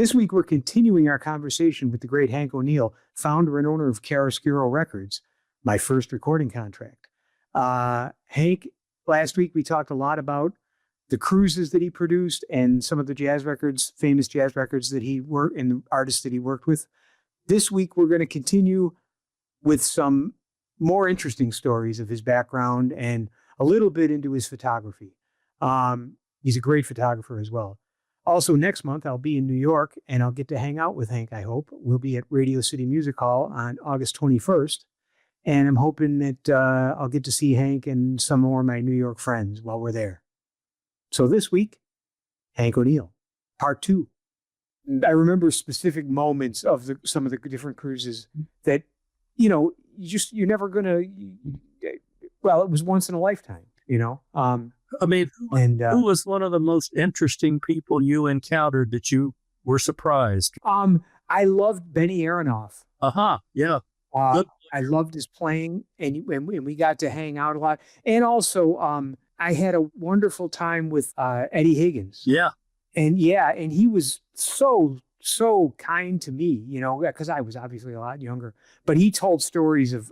This week, we're continuing our conversation with the great Hank O'Neill, founder and owner of Chiaroscuro Records, my first recording contract. Hank, last week we talked a lot about the cruises that he produced and some of the jazz records, famous jazz records that he worked and the artists that he worked with. This week, we're going to continue with some more interesting stories of his background and a little bit into his photography. He's a great photographer as well. Also, next month, I'll be in New York and I'll get to hang out with Hank, I hope. We'll be at Radio City Music Hall on August 21st. And I'm hoping that I'll get to see Hank and some more of my New York friends while we're there. So this week, Hank O'Neill, part 2. I remember specific moments of some of the different cruises that, you're never going to, well, it was once in a lifetime, Who was one of the most interesting people you encountered that you were surprised? I loved Benny Aronoff. Yeah. I loved his playing, and we got to hang out a lot. And also, I had a wonderful time with Eddie Higgins. Yeah. And he was so kind to me, because I was obviously a lot younger. But he told stories of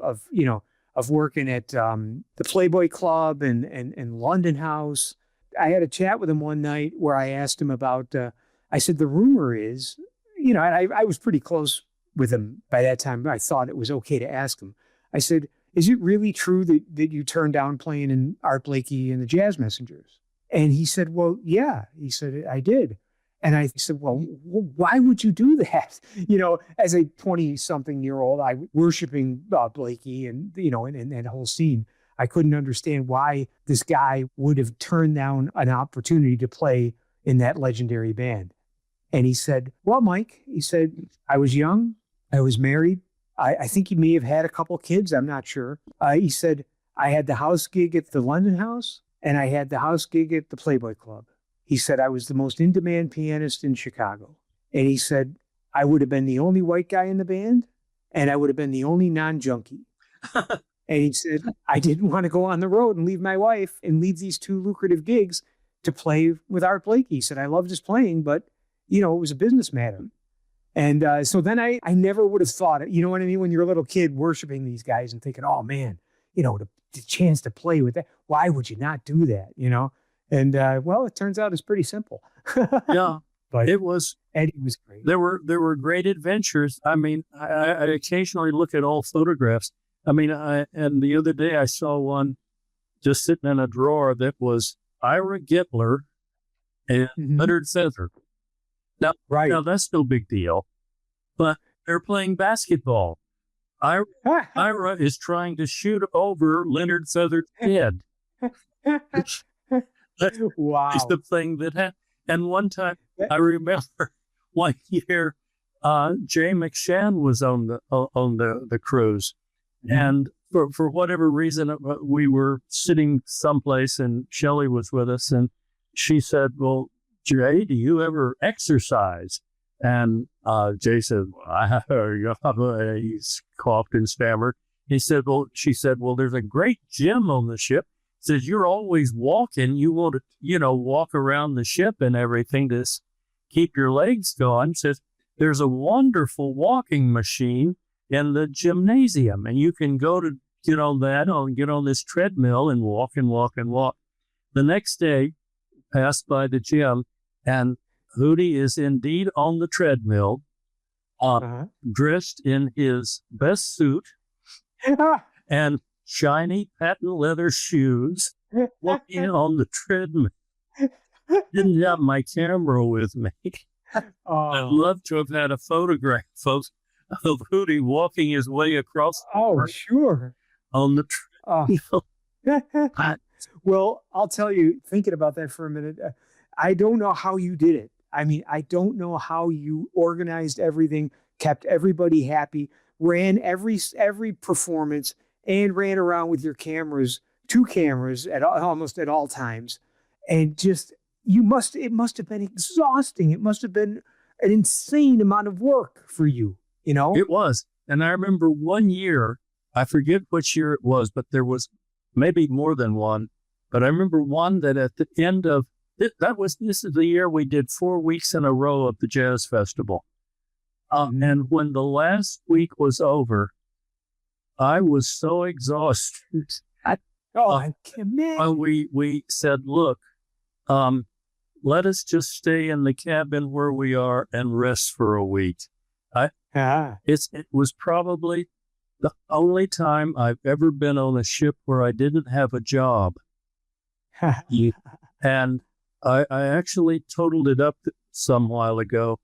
working at the Playboy Club and London House. I had a chat with him one night where I asked him about, I said, the rumor is, and I was pretty close with him by that time. I thought it was okay to ask him. I said, is it really true that you turned down playing in Art Blakey and the Jazz Messengers? And he said, well, yeah. He said, I did. And I said, well, why would you do that? As a 20-something-year-old, I worshiping Blakey and that whole scene. I couldn't understand why this guy would have turned down an opportunity to play in that legendary band. And he said, well, Mike, he said, I was young. I was married. I think he may have had a couple kids. I'm not sure. He said, I had the house gig at the London House and I had the house gig at the Playboy Club. He said, I was the most in-demand pianist in Chicago. And he said, I would have been the only white guy in the band and I would have been the only non-junkie. And he said, I didn't want to go on the road and leave my wife and leave these 2 lucrative gigs to play with Art Blakey. He said, I loved his playing, but, it was a business matter. And so then I never would have thought it. You know what I mean? When you're a little kid worshiping these guys and thinking, oh, man, the chance to play with that. Why would you not do that, And, well, it turns out it's pretty simple. Yeah. But Eddie was great. There were great adventures. I mean, I occasionally look at old photographs. I mean, and the other day I saw one just sitting in a drawer that was Ira Gitler and Leonard Feather. Now that's no big deal, but they're playing basketball. Ira is trying to shoot over Leonard Feather's head. Wow. It's the thing that happened. And one time I remember one year, Jay McShann was on the cruise. And for whatever reason, we were sitting someplace and Shelley was with us and she said, well, Jay, do you ever exercise? And Jay said, he coughed and stammered. She said, well, there's a great gym on the ship. Says, you're always walking. You want to, walk around the ship and everything to keep your legs going. Says, there's a wonderful walking machine in the gymnasium. And you can go to get on this treadmill and walk and walk and walk. The next day, passed by the gym, and Hootie is indeed on the treadmill, dressed in his best suit and shiny patent leather shoes, walking on the treadmill. Didn't have my camera with me. I'd love to have had a photograph of Hootie walking his way across the park. Sure. On the treadmill. Well, I'll tell you, thinking about that for a minute, I don't know how you did it. I mean, I don't know how you organized everything, kept everybody happy, ran every performance, and ran around with your cameras, 2 cameras almost at all times. And just, it must have been exhausting. It must have been an insane amount of work for you, It was. And I remember one year, I forget which year it was, but there was maybe more than one. But I remember one that at the end of this is the year we did 4 weeks in a row of the jazz festival. And when the last week was over, I was so exhausted. I can't imagine. We said, look, let us just stay in the cabin where we are and rest for a week. It was probably the only time I've ever been on a ship where I didn't have a job. And I actually totaled it up some while ago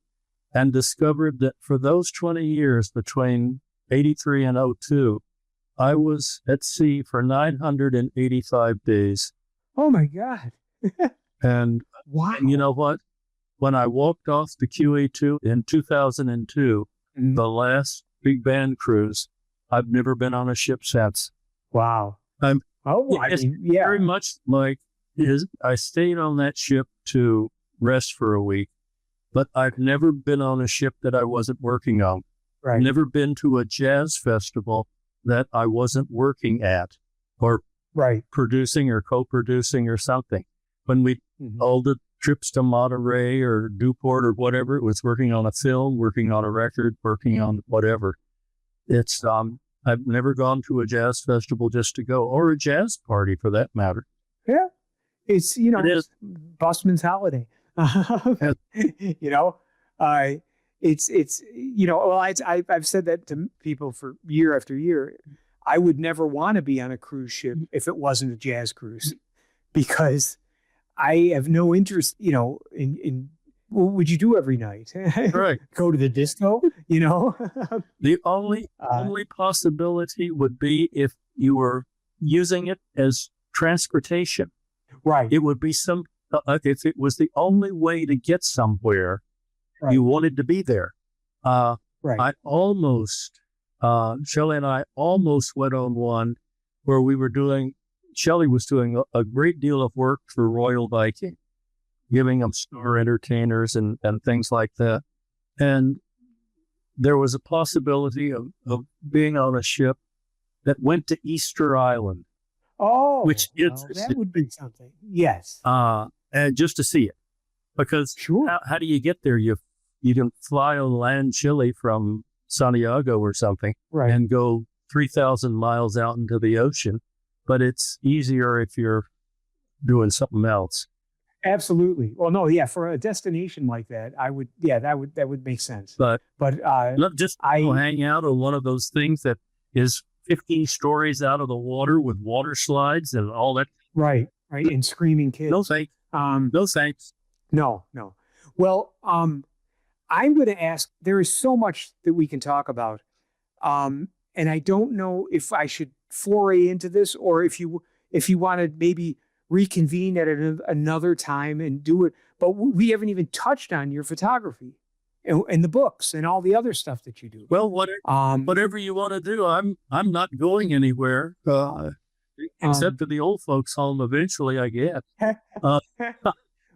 and discovered that for those 20 years between 83 and 02, I was at sea for 985 days. Oh my God. And wow. You know what? When I walked off the QE2 in 2002, the last big band cruise, I've never been on a ship since. Wow. It's very much like I stayed on that ship to rest for a week, but I've never been on a ship that I wasn't working on. Right. I've never been to a jazz festival that I wasn't working at or producing or co-producing or something. When we all the trips to Monterey or Newport or whatever, it was working on a film, working on a record, working on whatever. It's I've never gone to a jazz festival just to go, or a jazz party for that matter. Yeah. It's, It is. Busman's holiday. I've said that to people for year after year. I would never want to be on a cruise ship if it wasn't a jazz cruise, because I have no interest, in what would you do every night? Right. Go to the disco, The only possibility would be if you were using it as transportation. Right. It would be if it was the only way to get somewhere, you wanted to be there. Right. I almost, Shelley and I almost went on one where Shelley was doing a great deal of work for Royal Viking, giving them star entertainers and things like that. And there was a possibility of being on a ship that went to Easter Island. Oh, that would be something. Yes. And just to see it, because how do you get there? You can fly on land Chile from Santiago or something, and go 3,000 miles out into the ocean. But it's easier if you're doing something else. Absolutely. Well, no, yeah, for a destination like that, that would make sense. But just hang out on one of those things that is 15 stories out of the water with water slides and all that. Right. And screaming kids. No thanks. No thanks. No. Well, I'm going to ask, there is so much that we can talk about. And I don't know if I should foray into this, or if you want to maybe reconvene at another time and do it. But we haven't even touched on your photography and the books and all the other stuff that you do. Well, whatever you want to do, I'm not going anywhere except to the old folks' home eventually, I guess.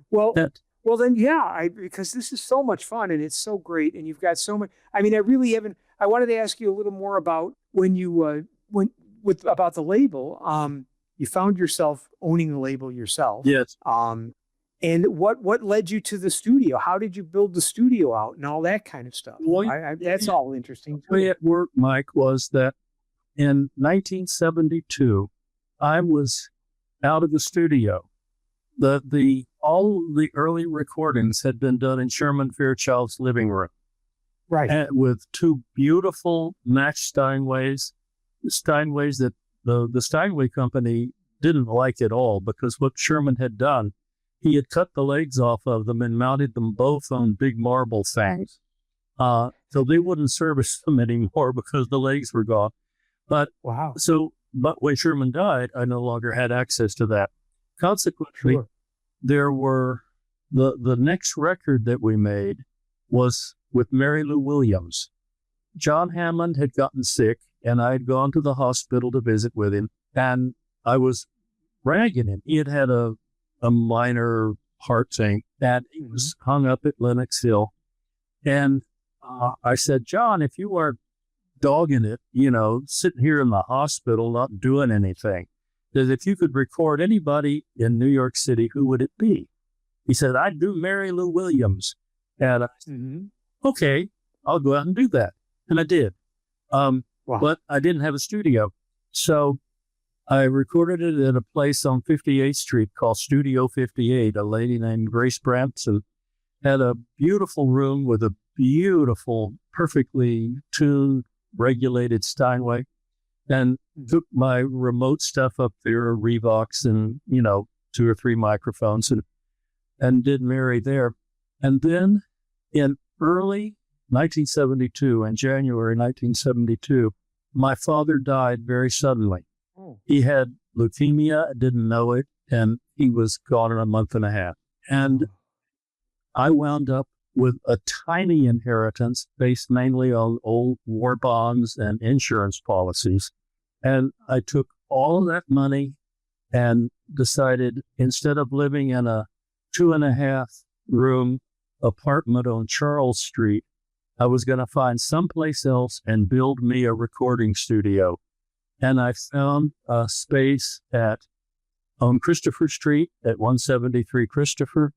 Well, then, because this is so much fun and it's so great, and you've got so much. I mean, I wanted to ask you a little more about when you about the label. You found yourself owning the label yourself. Yes. And what led you to the studio? How did you build the studio out and all that kind of stuff? Well, that's all interesting. The way it worked, Mike, was that in 1972, I was out of the studio. All the early recordings had been done in Sherman Fairchild's living room. Right. With two beautiful matched Steinways that the Steinway company didn't like at all, because what Sherman had done, he had cut the legs off of them and mounted them both on big marble things. So they wouldn't service them anymore because the legs were gone. But when Sherman died, I no longer had access to that. Consequently, there were the next record that we made was with Mary Lou Williams. John Hammond had gotten sick, and I had gone to the hospital to visit with him, and I was ragging him. He had a minor heart thing that he was hung up at Lenox Hill. And I said, John, if you are dogging it, sitting here in the hospital, not doing anything, that if you could record anybody in New York City, who would it be? He said, "I'd do Mary Lou Williams." And I said, Mm-hmm. okay, I'll go out and do that. And I did. Wow. But I didn't have a studio. So I recorded it at a place on 58th Street called Studio 58. A lady named Grace Branson had a beautiful room with a beautiful, perfectly tuned, regulated Steinway, and took my remote stuff up there, Revox and, 2 or 3 microphones, and did Mary there. And then in early 1972, in January 1972, my father died very suddenly. Oh. He had leukemia, didn't know it, and he was gone in a month and a half. And I wound up with a tiny inheritance based mainly on old war bonds and insurance policies. And I took all of that money and decided, instead of living in a 2.5 room apartment on Charles Street, I was going to find someplace else and build me a recording studio. And I found a space on Christopher Street at 173 Christopher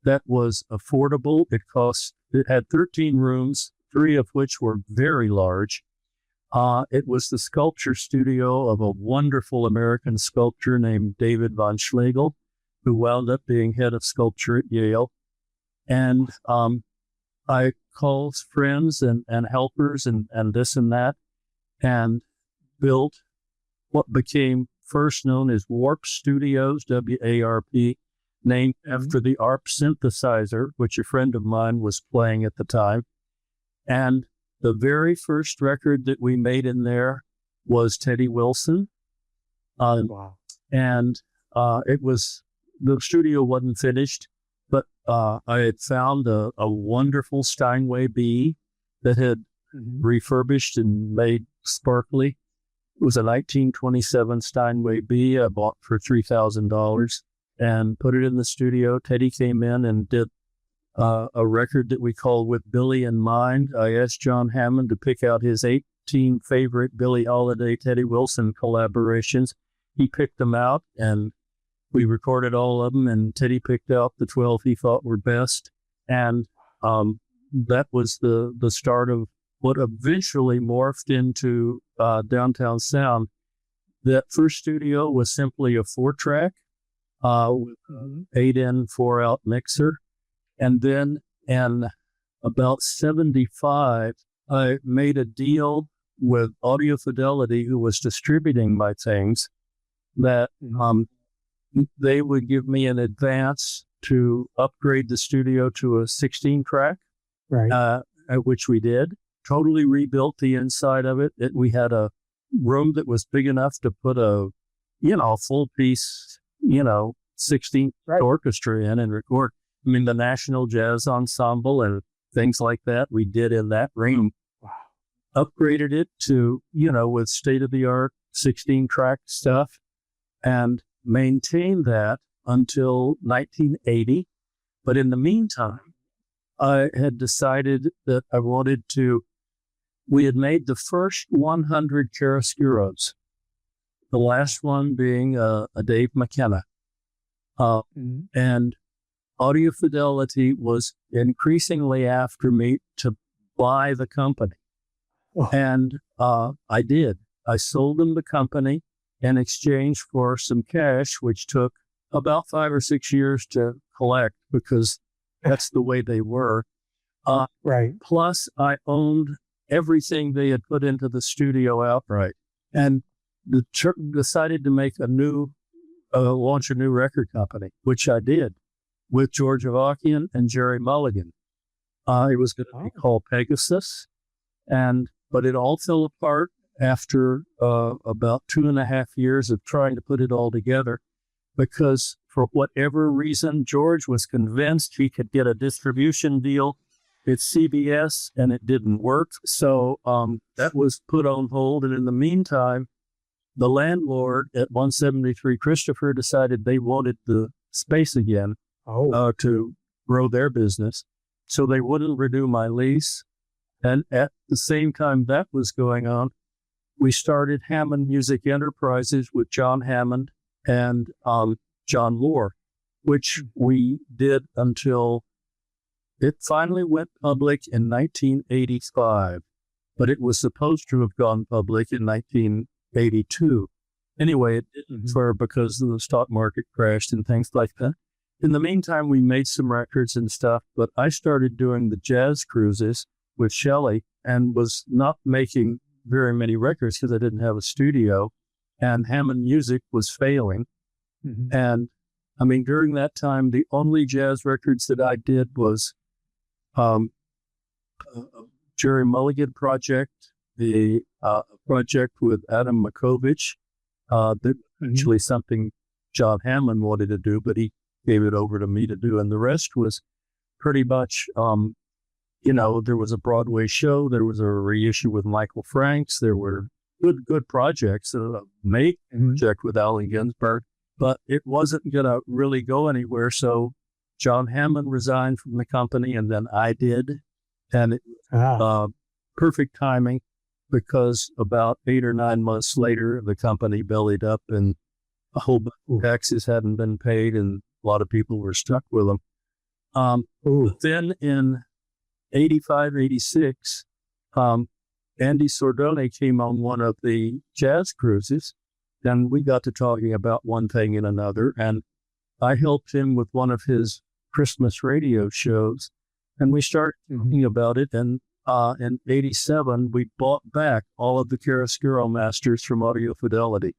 that was affordable. It had 13 rooms, 3 of which were very large. It was the sculpture studio of a wonderful American sculptor named David von Schlegel, who wound up being head of sculpture at Yale. And I called friends and helpers and this and that, and built what became first known as Warp Studios, WARP, named after the ARP synthesizer, which a friend of mine was playing at the time. And the very first record that we made in there was Teddy Wilson. Wow. And the studio wasn't finished, but I had found a wonderful Steinway B that had refurbished and made sparkly. It was a 1927 Steinway B I bought for $3,000 and put it in the studio. Teddy came in and did a record that we called With Billy in Mind. I asked John Hammond to pick out his 18 favorite Billie Holiday, Teddy Wilson collaborations. He picked them out, and we recorded all of them, and Teddy picked out the 12 he thought were best. And that was the start of what eventually morphed into Downtown Sound. That first studio was simply a 4-track with an 8-in, 4-out mixer. And then in about 75, I made a deal with Audio Fidelity, who was distributing my things, that they would give me an advance to upgrade the studio to a 16-track, Right. which we did. Totally rebuilt the inside of it. We had a room that was big enough to put a full piece, 16 orchestra in and record. I mean, the National Jazz Ensemble and things like that we did in that room. Wow. Upgraded it to, with state-of-the-art 16-track stuff, and maintained that until 1980. But in the meantime, I had decided that I wanted to. We had made the first 100 chiaroscuros, the last one being a Dave McKenna. And Audio Fidelity was increasingly after me to buy the company. Oh. And I did. I sold them the company in exchange for some cash, which took about 5 or 6 years to collect because that's the way they were. Right. Plus, I owned everything they had put into the studio outright, and decided to make launch a new record company, which I did with George Avakian and Jerry Mulligan. It was going to be called Pegasus, but it all fell apart after about 2.5 years of trying to put it all together, because for whatever reason, George was convinced he could get a distribution deal at CBS, and it didn't work. So that was put on hold. And in the meantime, the landlord at 173 Christopher decided they wanted the space again to grow their business. So they wouldn't renew my lease. And at the same time that was going on, we started Hammond Music Enterprises with John Hammond and John Lohr. which we did until it finally went public in 1985, but it was supposed to have gone public in 1982. Anyway, it didn't because the stock market crashed and things like that. In the meantime, we made some records and stuff, but I started doing the jazz cruises with Shelley and was not making very many records because I didn't have a studio, and Hammond Music was failing. And I mean, during that time, the only jazz records that I did was Jerry Mulligan project, the project with Adam Makovich, that actually something John Hammond wanted to do, but he gave it over to me to do. And the rest was pretty much, there was a Broadway show, there was a reissue with Michael Franks, there were good projects, a make project with Allen Ginsberg, but it wasn't going to really go anywhere. So John Hammond resigned from the company, and then I did. And it, perfect timing, because about 8 or 9 months later, the company bellied up and a whole bunch of taxes hadn't been paid, and a lot of people were stuck with them. Then in 85, 86, Andy Sordone came on one of the jazz cruises, and we got to talking about one thing and another, and I helped him with one of his Christmas radio shows, and we started talking about it, and in 87, we bought back all of the chiaroscuro masters from Audio Fidelity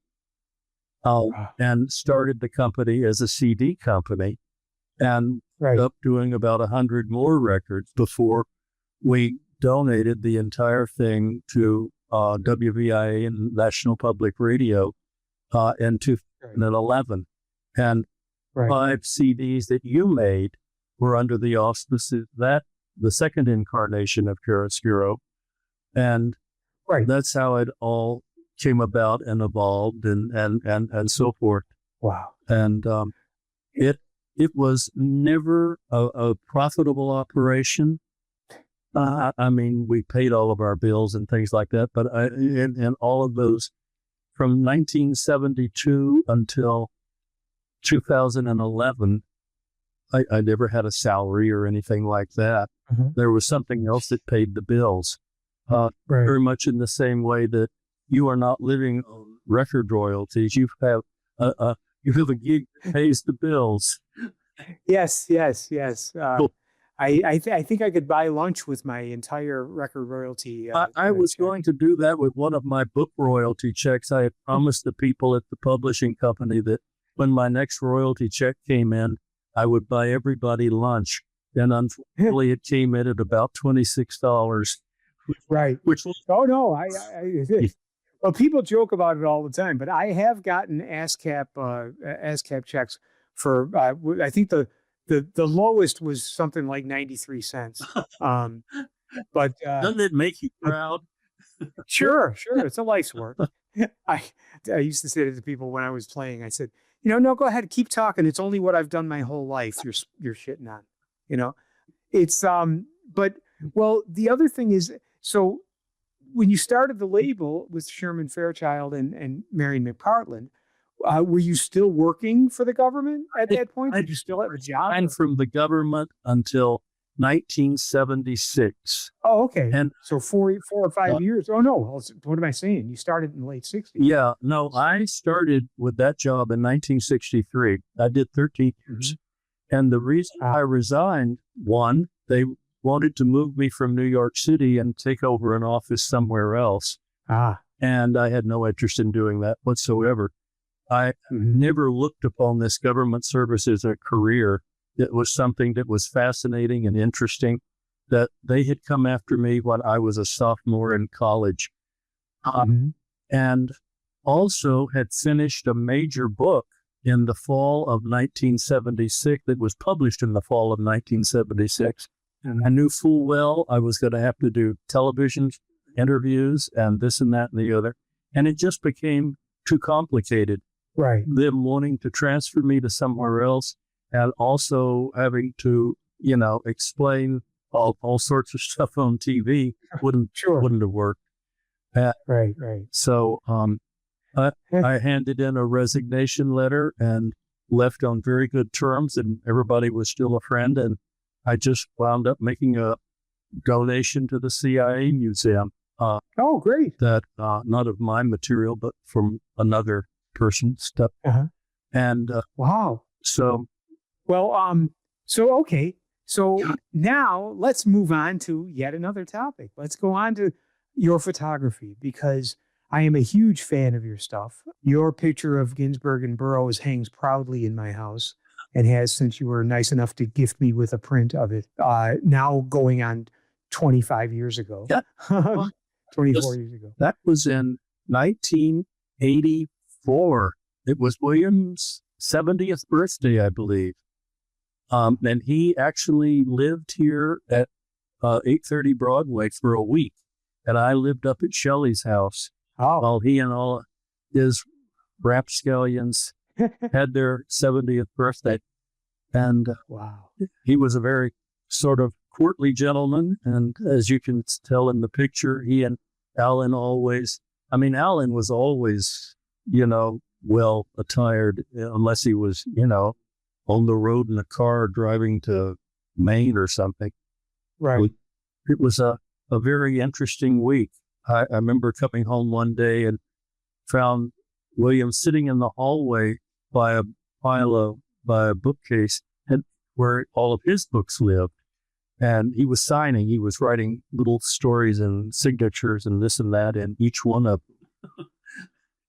and started the company as a CD company, and ended up doing about 100 more records before we donated the entire thing to WVIA and National Public Radio in 2011. And 5 CDs that you made were under the auspices that the second incarnation of chiaroscuro, and that's how it all came about and evolved and so forth. Wow! And it was never a profitable operation. I mean, we paid all of our bills and things like that, but in all of those, from 1972 until 2011, I never had a salary or anything like that. There was something else that paid the bills, very much in the same way that you are not living on record royalties. You have a gig that pays the bills. Yes. I think I could buy lunch with my entire record royalty. I was going to do that with one of my book royalty checks. I had promised the people at the publishing company that when my next royalty check came in, I would buy everybody lunch. And unfortunately, it came in at about $26. Which was well, people joke about it all the time, but I have gotten ASCAP checks for I think the lowest was something like 93 cents. But doesn't it make you proud? Sure. It's a life's work. I used to say to the people when I was playing, I said, no, go ahead, keep talking. It's only what I've done my whole life. You're shitting on, it's, but well, the other thing is, so when you started the label with Sherman Fairchild and Marion McPartland, were you still working for the government at that point? Did you still have a job? And from the government until 1976. Oh, okay. And so 4 or 5 years. Oh, no. What am I saying? You started in the late 60s. Yeah. No, I started with that job in 1963. I did 13 years. And the reason I resigned, one, they wanted to move me from New York City and take over an office somewhere else. And I had no interest in doing that whatsoever. I never looked upon this government service as a career. It was something that was fascinating and interesting, that they had come after me when I was a sophomore in college, and also had finished a major book in the fall of 1976 that was published in the fall of 1976. And I knew full well I was going to have to do television interviews and this and that and the other. And it just became too complicated. Them wanting to transfer me to somewhere else, and also having to, explain all sorts of stuff on TV wouldn't have worked. So I handed in a resignation letter, and left on very good terms, and everybody was still a friend. And I just wound up making a donation to the CIA museum. Oh, great. That not of my material, but from another person's stuff. And Wow. so, Well, so okay. So now let's move on to yet another topic. Let's go on to your photography, because I am a huge fan of your stuff. Your picture of Ginsberg and Burroughs hangs proudly in my house, and has since you were nice enough to gift me with a print of it. Now going on 25 years ago. Yeah. 24 years ago. that was in 1984. It was William's 70th birthday, I believe. And he actually lived here at 830 Broadway for a week. And I lived up at Shelley's house Oh, while he and all his rapscallions had their 70th birthday. And wow. he was a very sort of courtly gentleman. And as you can tell in the picture, he and Alan Alan was always, well attired, unless he was, on the road in a car driving to Maine or something. Right. It was a very interesting week. I remember coming home one day and found William sitting in the hallway by a bookcase where all of his books lived. And he was signing, he was writing little stories and signatures and this and that in each one of them.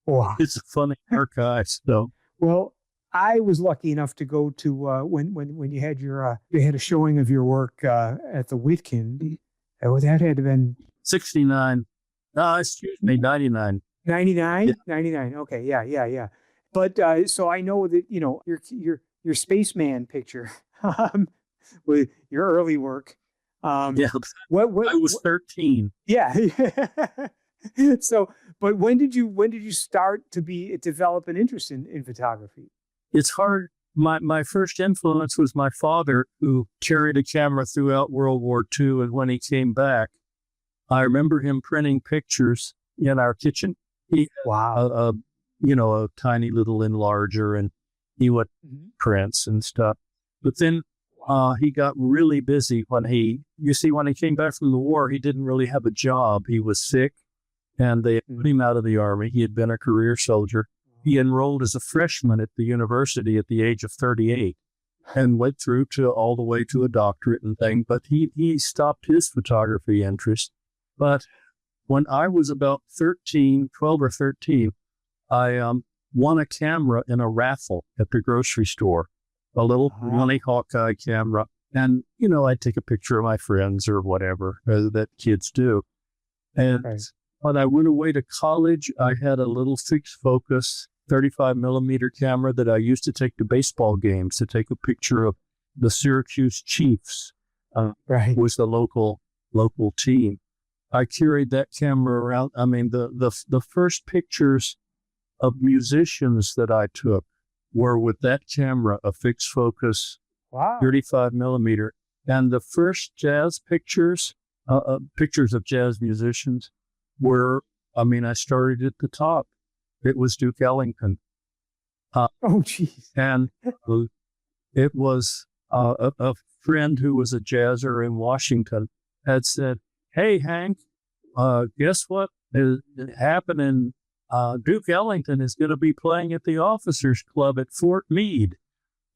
Wow. It's a funny archive. So, Well, I was lucky enough to go to when you had you had a showing of your work at the Whitkin. That had to have been 69. No, excuse me, 99. 99? Yeah. 99. Okay, yeah. But so I know that your spaceman picture with your early work. Yeah, What I was 13. yeah. So, but when did you start to develop an interest in photography? It's hard. My first influence was my father, who carried a camera throughout World War II. And when he came back, I remember him printing pictures in our kitchen. He Wow. a tiny little enlarger, and he would prints and stuff. But then he got really busy when he came back from the war. He didn't really have a job. He was sick, and they put him out of the army. He had been a career soldier. He enrolled as a freshman at the university at the age of 38 and went through all the way to a doctorate and thing. But he stopped his photography interest. But when I was about 12 or 13, I won a camera in a raffle at the grocery store, a little Money Hawkeye camera. And, I'd take a picture of my friends or whatever that kids do. And when I went away to college, I had a little fixed focus 35 millimeter camera that I used to take to baseball games, to take a picture of the Syracuse Chiefs, was the local team. I carried that camera around. I mean, the first pictures of musicians that I took were with that camera, a fixed focus, 35 millimeter. And the first jazz pictures of jazz musicians were, I started at the top. It was Duke Ellington. Oh, geez. And it was a friend who was a jazzer in Washington had said, "Hey, Hank, guess what is happening? Duke Ellington is going to be playing at the Officers Club at Fort Meade."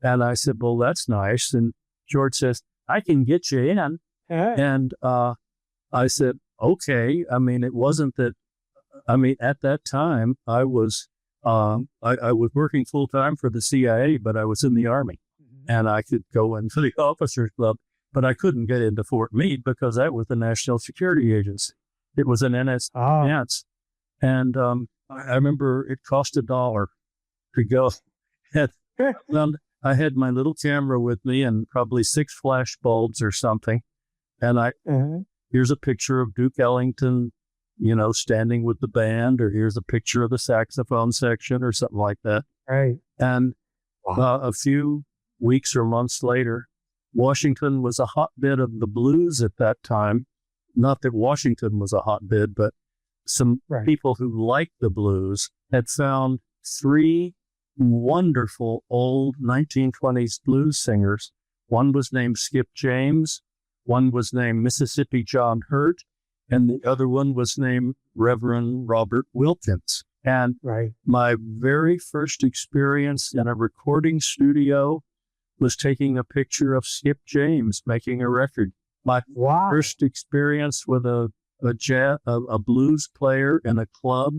And I said, "Well, that's nice." And George says, "I can get you in." And I said, "Okay." It wasn't that. At that time, I was working full time for the CIA, but I was in the Army, and I could go into the Officers Club, but I couldn't get into Fort Meade because that was the National Security Agency. It was an NS, and I remember it cost $1 to go. And I had my little camera with me and probably 6 flash bulbs or something, and here's a picture of Duke Ellington, standing with the band, or here's a picture of the saxophone section or something like that. Right. And a few weeks or months later, Washington was a hotbed of the blues at that time. Not that Washington was a hotbed, but some people who liked the blues had found 3 wonderful old 1920s blues singers. One was named Skip James, one was named Mississippi John Hurt, and the other one was named Reverend Robert Wilkins. And Right. my very first experience in a recording studio was taking a picture of Skip James making a record. My Wow. first experience with a blues player in a club,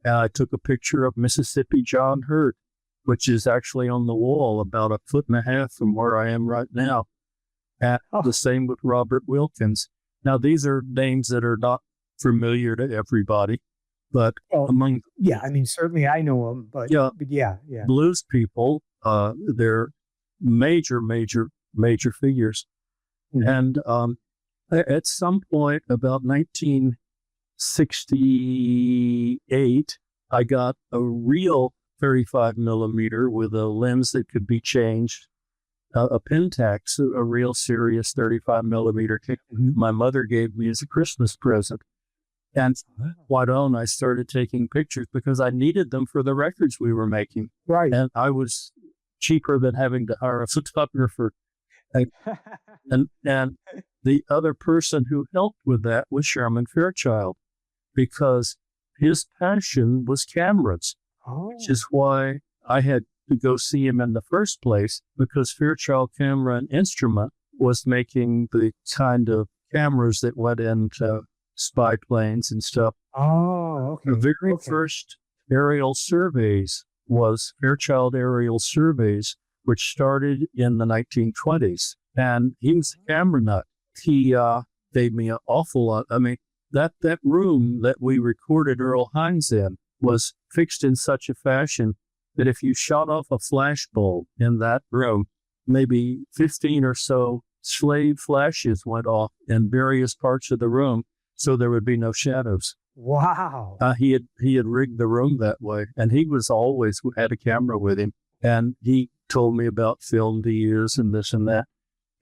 and I took a picture of Mississippi John Hurt, which is actually on the wall about 1.5 feet from where I am right now. And the same with Robert Wilkins. Now, these are names that are not familiar to everybody, but Well, among yeah, I mean, certainly I know them, but Yeah. yeah. blues people, they're major figures. Mhm. And at some point, about 1968, I got a real 35 millimeter with a lens that could be changed, a Pentax, a real serious 35 millimeter Mhm. my mother gave me as a Christmas present. And why don't I started taking pictures because I needed them for the records we were making. Right. And I was cheaper than having to hire a photographer. And the other person who helped with that was Sherman Fairchild, because his passion was cameras, Oh. which is why I had to go see him in the first place, because Fairchild Camera and Instrument was making the kind of cameras that went into spy planes and stuff. Oh, okay. The very Okay. first aerial surveys was Fairchild Aerial Surveys, which started in the 1920s. And he was a camera nut. He gave me an awful lot. I mean, that room that we recorded Earl Hines in was fixed in such a fashion that if you shot off a flash bulb in that room, maybe 15 or so slave flashes went off in various parts of the room, so there would be no shadows. Wow. He had rigged the room that way, and he was always had a camera with him, and he told me about film to use and this and that.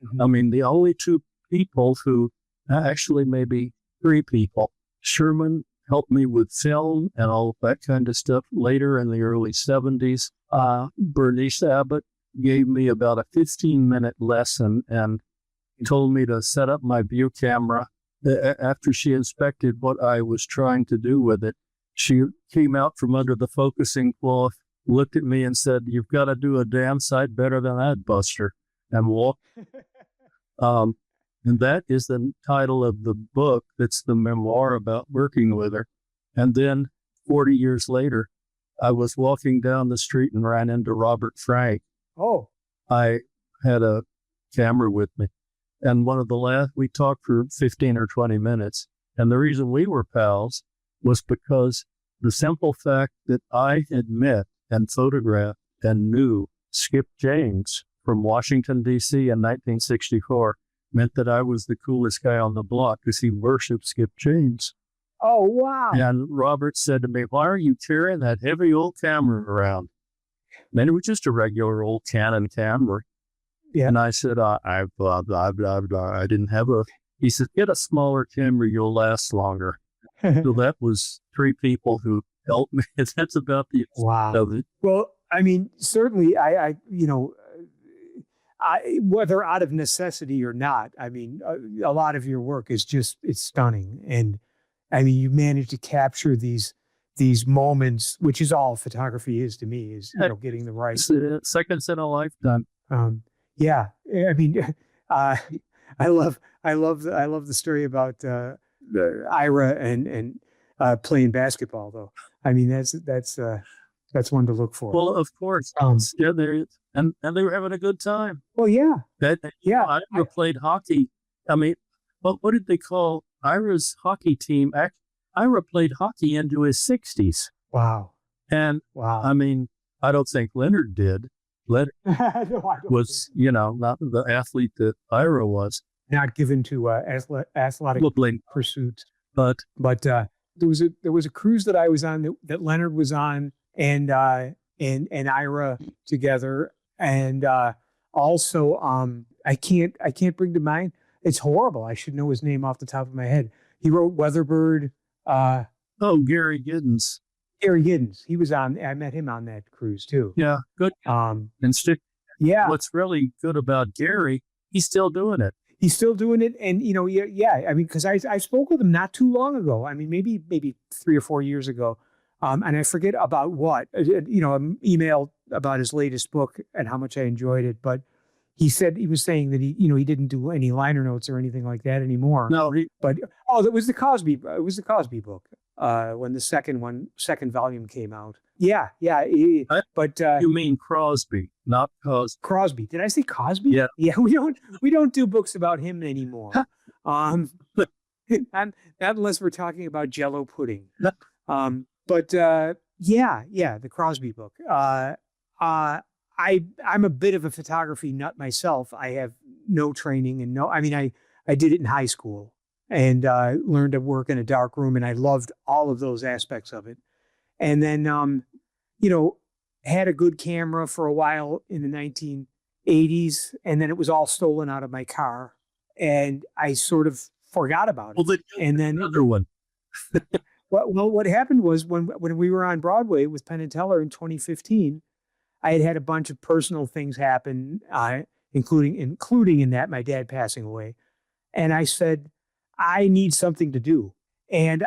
Mhm. I mean, the only two people who, actually maybe three people, Sherman helped me with film and all that kind of stuff later in the early 70s. Bernice Abbott gave me about a 15-minute lesson and told me to set up my view camera. After she inspected what I was trying to do with it, she came out from under the focusing cloth, looked at me and said, "You've got to do a damn sight better than that, Buster," and walked. And that is the title of the book. That's the memoir about working with her. And then 40 years later, I was walking down the street and ran into Robert Frank. Oh. I had a camera with me. And one of the last, we talked for 15 or 20 minutes. And the reason we were pals was because the simple fact that I had met and photographed and knew Skip James from Washington, D.C. in 1964 meant that I was the coolest guy on the block because he worshiped Skip James. Oh, wow. And Robert said to me, "Why are you carrying that heavy old camera around?" And it was just a regular old Canon camera. Yeah. And I said, I didn't have a, he said, "Get a smaller camera, you'll last longer." So that was three people who helped me. That's about the Wow. of it. Well, I mean, certainly, I whether out of necessity or not, I mean, a lot of your work is it's stunning, and I mean, you managed to capture these moments, which is all photography is to me, is getting the right. It's seconds in a lifetime. Yeah, I mean, I love the story about Ira and playing basketball, though. I mean, that's one to look for. Well, of course. Yeah, and they were having a good time. Well, yeah. Yeah. Ira played hockey. I mean, what did they call Ira's hockey team? Ira played hockey into his 60s. Wow. And wow. I mean, I don't think Leonard did. Leonard was, not the athlete that Ira was. Not given to athletic pursuits. But there was a cruise that I was on that Leonard was on, and Ira together, and also I can't bring to mind. It's horrible. I should know his name off the top of my head. He wrote Weatherbird. Gary Giddens. Gary Giddens. He was on. I met him on that cruise too. Yeah, good. Um, And stick. yeah, What's really good about Gary, he's still doing it. he's still doing it, and yeah. I mean, because I spoke with him not too long ago. I mean, maybe 3 or 4 years ago, and I forget about what. An email about his latest book and how much I enjoyed it, but he was saying that he didn't do any liner notes or anything like that anymore. No, But it was the Cosby. It was the Cosby book. When the second volume came out. Yeah. But you mean Crosby, not Cosby. Crosby. Did I say Cosby? Yeah. Yeah. We don't do books about him anymore. Not unless we're talking about Jell-O pudding. But the Crosby book. I'm a bit of a photography nut myself. I have no training and I did it in high school and learned to work in a dark room, and I loved all of those aspects of it. And then, had a good camera for a while in the 1980s, and then it was all stolen out of my car, and I sort of forgot about it. Well, and then another one. well, what happened was when we were on Broadway with Penn and Teller in 2015, I had a bunch of personal things happen, including in that my dad passing away. And I said, I need something to do. And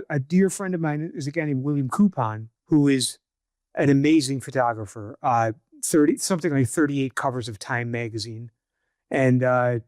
a dear friend of mine is a guy named William Coupon, who is an amazing photographer, 38 covers of Time magazine and a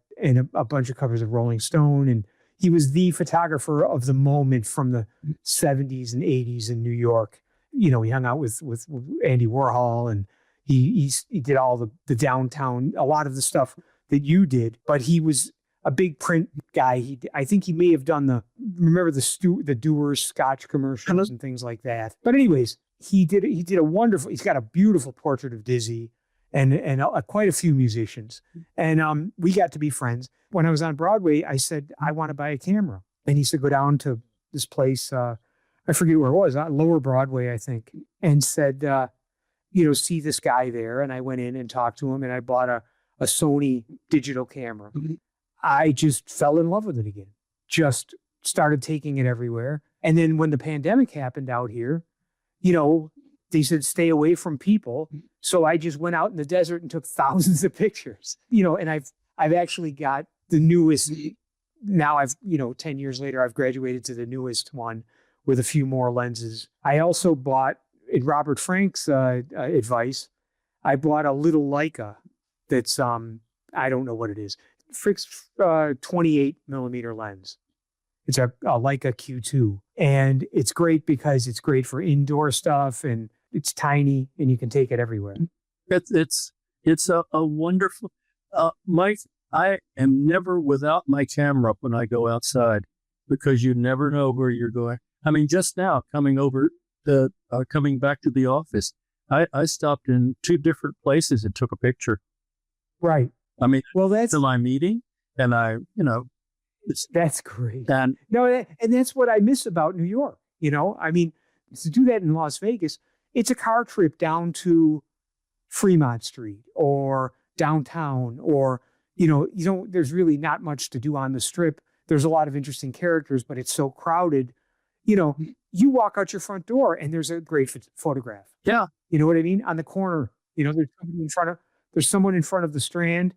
bunch of covers of Rolling Stone. And he was the photographer of the moment from the 70s and 80s in New York. He hung out with Andy Warhol, and he did all the downtown, a lot of the stuff that you did, but he was a big print guy. I think he may have done remember the Dewar's Scotch commercials and things like that. But anyways, he did a wonderful, he's got a beautiful portrait of Dizzy and quite a few musicians. And we got to be friends. When I was on Broadway, I said, I want to buy a camera. And he said, go down to this place, I forget where it was, Lower Broadway, I think, and said, see this guy there. And I went in and talked to him, and I bought a Sony digital camera. Mm-hmm. I just fell in love with it again, just started taking it everywhere. And then when the pandemic happened out here, they said, stay away from people. So I just went out in the desert and took thousands of pictures, and I've actually got the newest. Now 10 years later, I've graduated to the newest one with a few more lenses. I also bought, in Robert Frank's advice, I bought a little Leica that's, I don't know what it is, fixed 28 millimeter lens. It's a Leica Q2. And it's great because it's great for indoor stuff, and it's tiny and you can take it everywhere. It's a wonderful, Mike, I am never without my camera when I go outside, because you never know where you're going. I mean, just now coming back to the office, I stopped in 2 different places and took a picture. Right. I mean, well, that's till I'm eating, and that's great. And and that's what I miss about New York. I mean, to do that in Las Vegas, it's a car trip down to Fremont Street or downtown, or there's really not much to do on the Strip. There's a lot of interesting characters, but it's so crowded. You walk out your front door and there's a great photograph. Yeah. You know what I mean? On the corner, there's someone in front of the Strand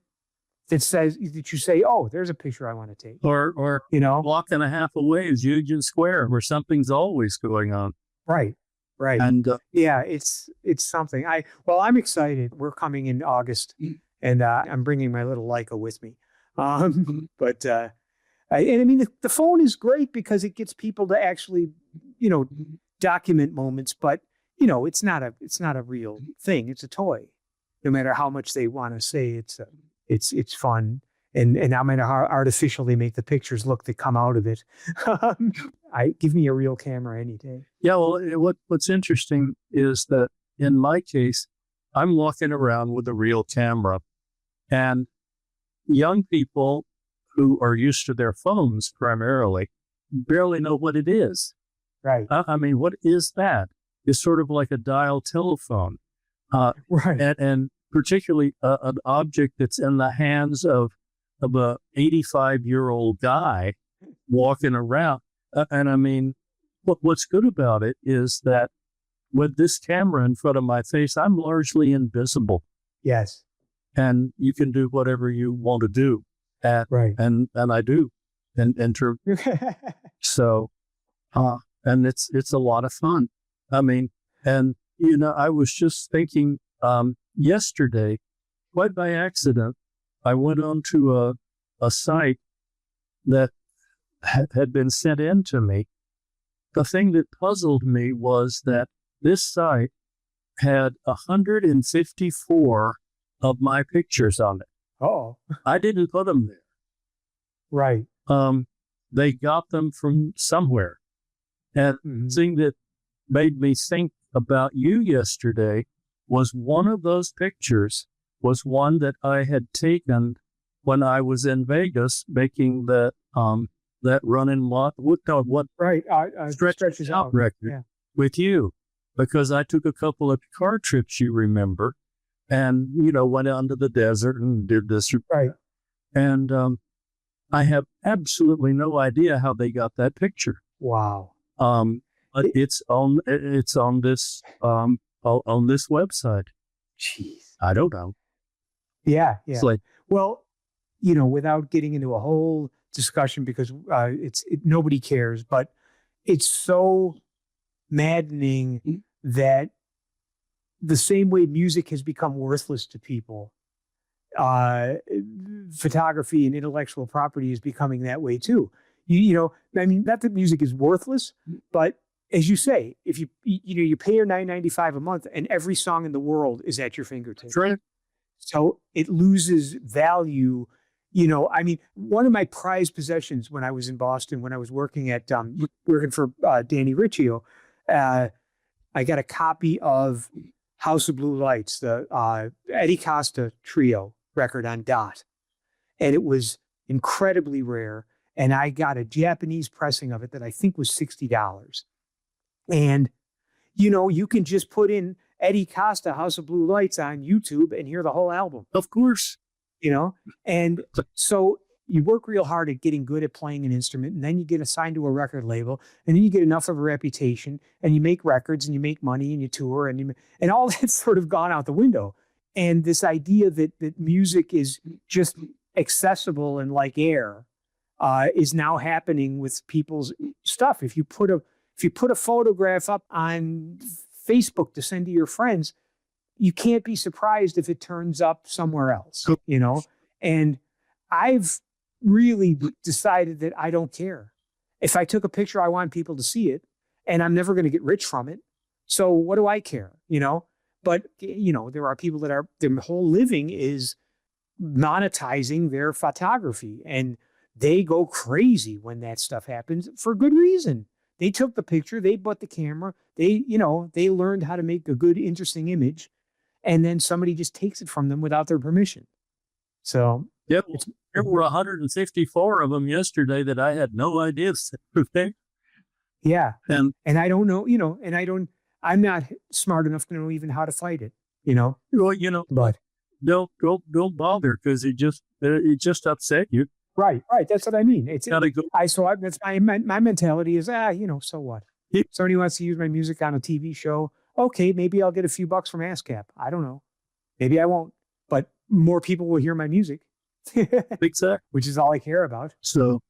that you say, oh, there's a picture I want to take. Or block and a half away is Union Square, where something's always going on. Right. And yeah, it's something. I'm excited. We're coming in August, and I'm bringing my little Leica with me. But the phone is great because it gets people to actually, document moments, but it's not a real thing. It's a toy. No matter how much they want to say it's fun, and no matter how artificial they make the pictures look that come out of it, give me a real camera any day. Yeah, well, what's interesting is that in my case, I'm walking around with a real camera, and young people who are used to their phones primarily barely know what it is. Right. I mean, what is that? It's sort of like a dial telephone. Right. And particularly an object that's in the hands of a 85-year-old guy walking around. And I mean, what's good about it is that with this camera in front of my face, I'm largely invisible, Yes. and you can do whatever you want to do. Right. And I do. So, and it's a lot of fun. I mean, and I was just thinking, yesterday, quite by accident, I went onto a site that had been sent in to me. The thing that puzzled me was that this site had 154 of my pictures on it. Oh, I didn't put them there. right. They got them from somewhere. And Mhm. the thing that made me think about you yesterday was one of those pictures was one that I had taken when I was in Vegas making that running lot what Right. stretches out record Yeah. with you, because I took a couple of car trips, you remember, and went out into the desert and did this. Right. And I have absolutely no idea how they got that picture. Wow. But it's on this on this website. Jeez. I don't know. Yeah. Yeah. It's like, Well, without getting into a whole discussion, because nobody cares, but it's so maddening that the same way music has become worthless to people, photography and intellectual property is becoming that way too. I mean, not that music is worthless, but as you say, if you pay your $9.95 a month and every song in the world is at your fingertips. right. So it loses value. I mean, one of my prized possessions when I was in Boston, when I was working for Danny Riccio, I got a copy of House of Blue Lights, the Eddie Costa trio record on Dot. And it was incredibly rare. And I got a Japanese pressing of it that I think was $60. And, you can just put in Eddie Costa, House of Blue Lights on YouTube and hear the whole album, Of course. And so you work real hard at getting good at playing an instrument, and then you get assigned to a record label, and then you get enough of a reputation, and you make records, and you make money, and you tour, and all that's sort of gone out the window. And this idea that music is just accessible and like air is now happening with people's stuff. If you put a photograph up on Facebook to send to your friends, you can't be surprised if it turns up somewhere else, And I've really decided that I don't care. If I took a picture, I want people to see it, and I'm never going to get rich from it. So what do I care, But, there are people that their whole living is monetizing their photography, and they go crazy when that stuff happens for good reason. They took the picture, they bought the camera, they learned how to make a good, interesting image. And then somebody just takes it from them without their permission. So Yep. There were 154 of them yesterday that I had no idea were there. yeah, And and I don't know, I'm not smart enough to know even how to fight it, well, But don't bother, because it just upset you. right, that's what I mean. It's Gotta go. that's my mentality is so what? Yep. Somebody wants to use my music on a TV show. Okay, maybe I'll get a few bucks from ASCAP. I don't know. Maybe I won't, but more people will hear my music, Exactly. which is all I care about. So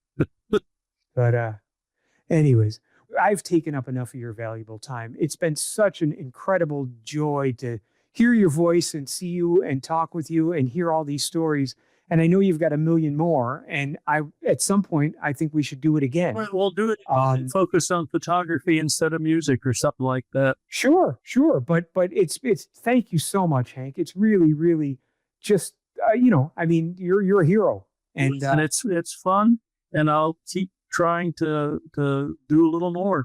But anyways, I've taken up enough of your valuable time. It's been such an incredible joy to hear your voice and see you and talk with you and hear all these stories. And I know you've got a million more. And at some point, I think we should do it again. we'll do it. Focus on photography instead of music or something like that. Sure. But it's thank you so much, Hank. It's really, really just, I mean, you're a hero. And it's fun. And I'll keep trying to do a little more.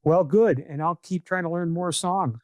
well, good. And I'll keep trying to learn more songs.